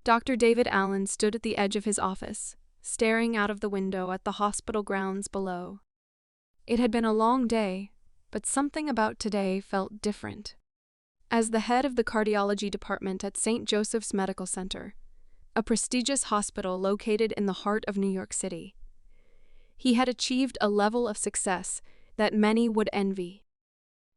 Dr. David Allen stood at the edge of his office, staring out of the window at the hospital grounds below. It had been a long day, but something about today felt different. As the head of the cardiology department at St. Joseph's Medical Center, a prestigious hospital located in the heart of New York City, he had achieved a level of success that many would envy.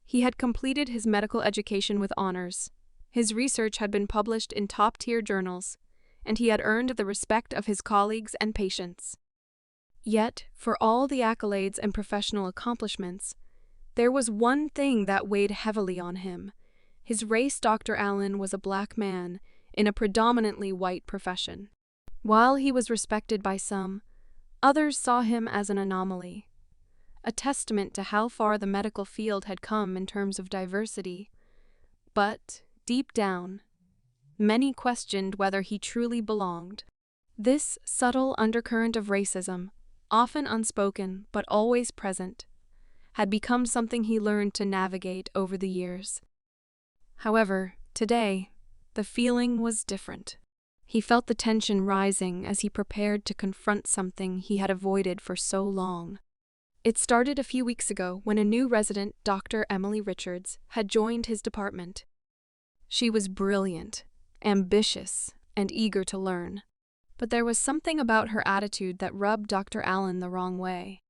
He had completed his medical education with honors. His research had been published in top-tier journals, and he had earned the respect of his colleagues and patients. Yet, for all the accolades and professional accomplishments, there was one thing that weighed heavily on him. His race. Dr. Allen was a black man in a predominantly white profession. While he was respected by some, others saw him as an anomaly, a testament to how far the medical field had come in terms of diversity. But, deep down, many questioned whether he truly belonged. This subtle undercurrent of racism, often unspoken but always present, had become something he learned to navigate over the years. However, today, the feeling was different. He felt the tension rising as he prepared to confront something he had avoided for so long. It started a few weeks ago when a new resident, Dr. Emily Richards, had joined his department. She was brilliant, ambitious, and eager to learn. But there was something about her attitude that rubbed Dr. Allen the wrong way.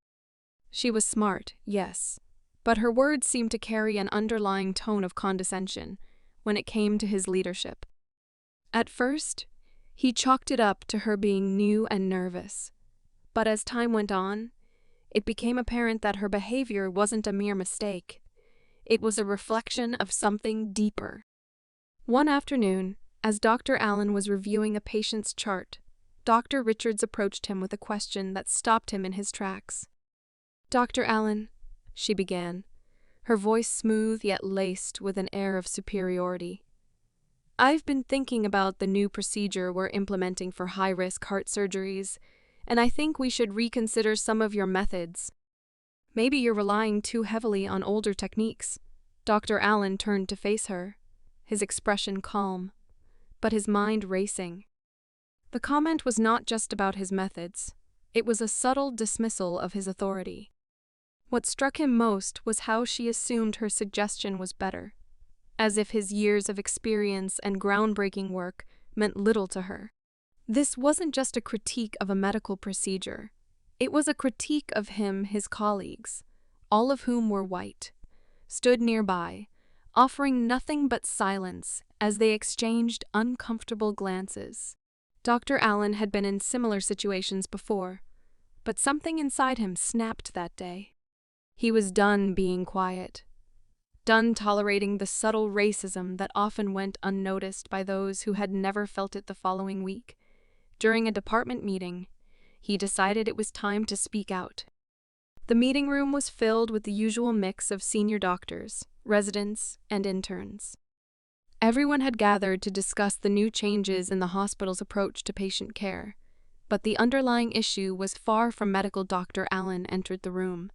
She was smart, yes, but her words seemed to carry an underlying tone of condescension when it came to his leadership. At first, he chalked it up to her being new and nervous. But as time went on, it became apparent that her behavior wasn't a mere mistake. It was a reflection of something deeper. One afternoon, as Dr. Allen was reviewing a patient's chart, Dr. Richards approached him with a question that stopped him in his tracks. "Dr. Allen," she began, her voice smooth yet laced with an air of superiority. "I've been thinking about the new procedure we're implementing for high-risk heart surgeries, and I think we should reconsider some of your methods. Maybe you're relying too heavily on older techniques." Dr. Allen turned to face her, his expression calm, but his mind racing. The comment was not just about his methods. It was a subtle dismissal of his authority. What struck him most was how she assumed her suggestion was better, as if his years of experience and groundbreaking work meant little to her. This wasn't just a critique of a medical procedure. It was a critique of him. His colleagues, all of whom were white, stood nearby, offering nothing but silence as they exchanged uncomfortable glances. Dr. Allen had been in similar situations before, but something inside him snapped that day. He was done being quiet, done tolerating the subtle racism that often went unnoticed by those who had never felt it. The following week, during a department meeting, he decided it was time to speak out. The meeting room was filled with the usual mix of senior doctors, residents, and interns. Everyone had gathered to discuss the new changes in the hospital's approach to patient care, but the underlying issue was far from medical. Dr. Allen entered the room,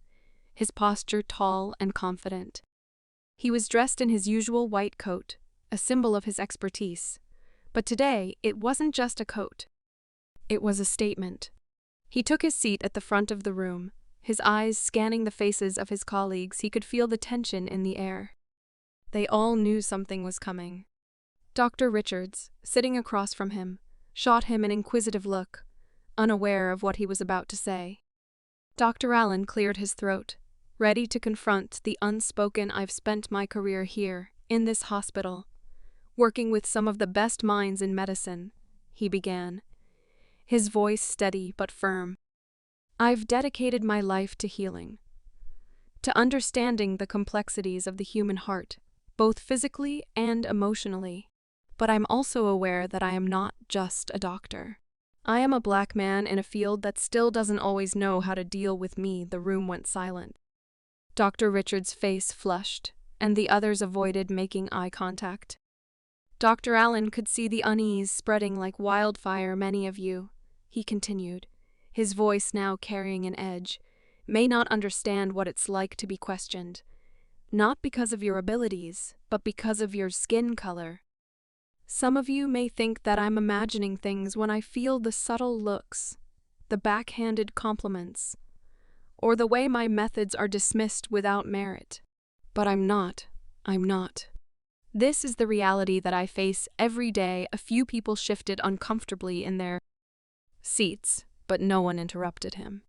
his posture tall and confident. He was dressed in his usual white coat, a symbol of his expertise, but today it wasn't just a coat. It was a statement. He took his seat at the front of the room, his eyes scanning the faces of his colleagues. He could feel the tension in the air. They all knew something was coming. Dr. Richards, sitting across from him, shot him an inquisitive look, unaware of what he was about to say. Dr. Allen cleared his throat, ready to confront the unspoken. "I've spent my career here, in this hospital, working with some of the best minds in medicine," he began, his voice steady but firm. "I've dedicated my life to healing, to understanding the complexities of the human heart, both physically and emotionally. But I'm also aware that I am not just a doctor. I am a black man in a field that still doesn't always know how to deal with me." The room went silent. Dr. Richards' face flushed, and the others avoided making eye contact. Dr. Allen could see the unease spreading like wildfire. "Many of you," he continued, his voice now carrying an edge, "may not understand what it's like to be questioned, not because of your abilities, but because of your skin color. Some of you may think that I'm imagining things when I feel the subtle looks, the backhanded compliments, or the way my methods are dismissed without merit. But I'm not. I'm not. This is the reality that I face every day. A few people shifted uncomfortably in their seats, but no one interrupted him.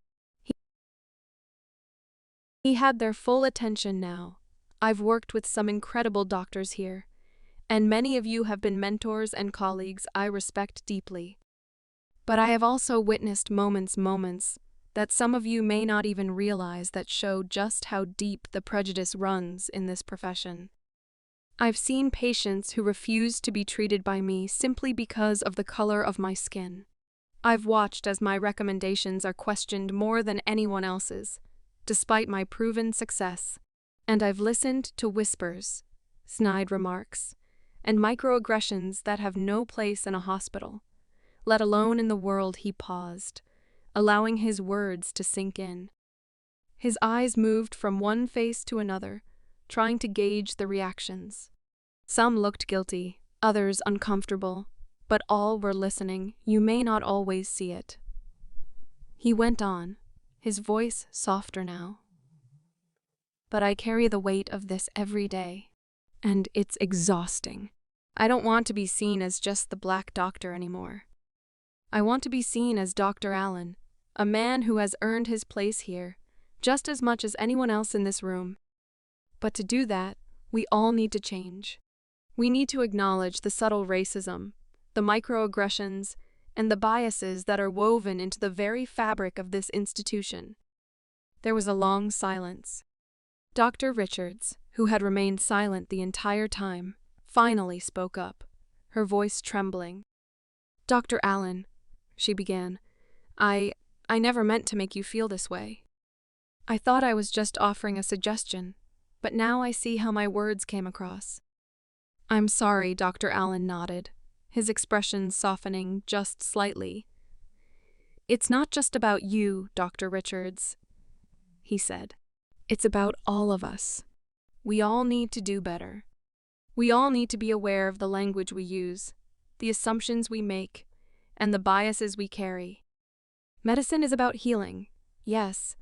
He had their full attention now. I've worked with some incredible doctors here, and many of you have been mentors and colleagues I respect deeply. But I have also witnessed moments that some of you may not even realize that show just how deep the prejudice runs in this profession. I've seen patients who refuse to be treated by me simply because of the color of my skin. I've watched as my recommendations are questioned more than anyone else's, despite my proven success. And I've listened to whispers, snide remarks, and microaggressions that have no place in a hospital, let alone in the world. He paused, allowing his words to sink in. His eyes moved from one face to another, trying to gauge the reactions. Some looked guilty, others uncomfortable, but all were listening. You may not always see it. He went on, his voice softer now. But I carry the weight of this every day, and it's exhausting. I don't want to be seen as just the black doctor anymore. I want to be seen as Dr. Allen, a man who has earned his place here, just as much as anyone else in this room. But to do that, we all need to change. We need to acknowledge the subtle racism, the microaggressions, and the biases that are woven into the very fabric of this institution. There was a long silence. Dr. Richards, who had remained silent the entire time, finally spoke up, her voice trembling. "Dr. Allen," she began, I never meant to make you feel this way. I thought I was just offering a suggestion, but now I see how my words came across." "I'm sorry," Dr. Allen nodded, his expression softening just slightly. "It's not just about you, Dr. Richards," he said. "It's about all of us. We all need to do better. We all need to be aware of the language we use, the assumptions we make, and the biases we carry. Medicine is about healing, yes,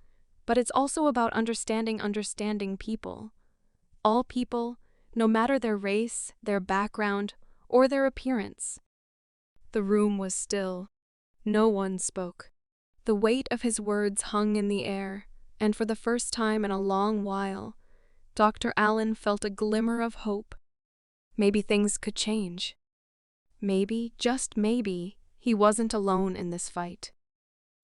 but it's also about understanding people. All people, no matter their race, their background, or their appearance." The room was still. No one spoke. The weight of his words hung in the air, and for the first time in a long while, Dr. Allen felt a glimmer of hope. Maybe things could change. Maybe, just maybe, he wasn't alone in this fight.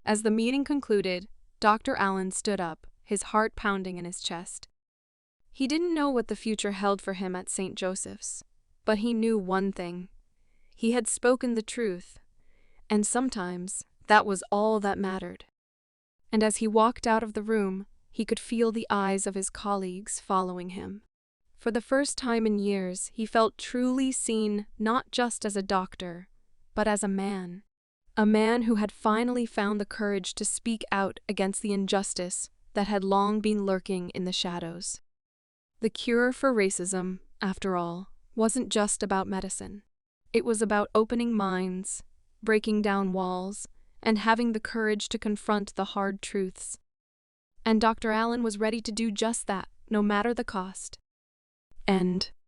As the meeting concluded, Dr. Allen stood up, his heart pounding in his chest. He didn't know what the future held for him at St. Joseph's, but he knew one thing. He had spoken the truth, and sometimes that was all that mattered. And as he walked out of the room, he could feel the eyes of his colleagues following him. For the first time in years, he felt truly seen not just as a doctor, but as a man who had finally found the courage to speak out against the injustice that had long been lurking in the shadows. The cure for racism, after all, wasn't just about medicine. It was about opening minds, breaking down walls, and having the courage to confront the hard truths. And Dr. Allen was ready to do just that, no matter the cost. End.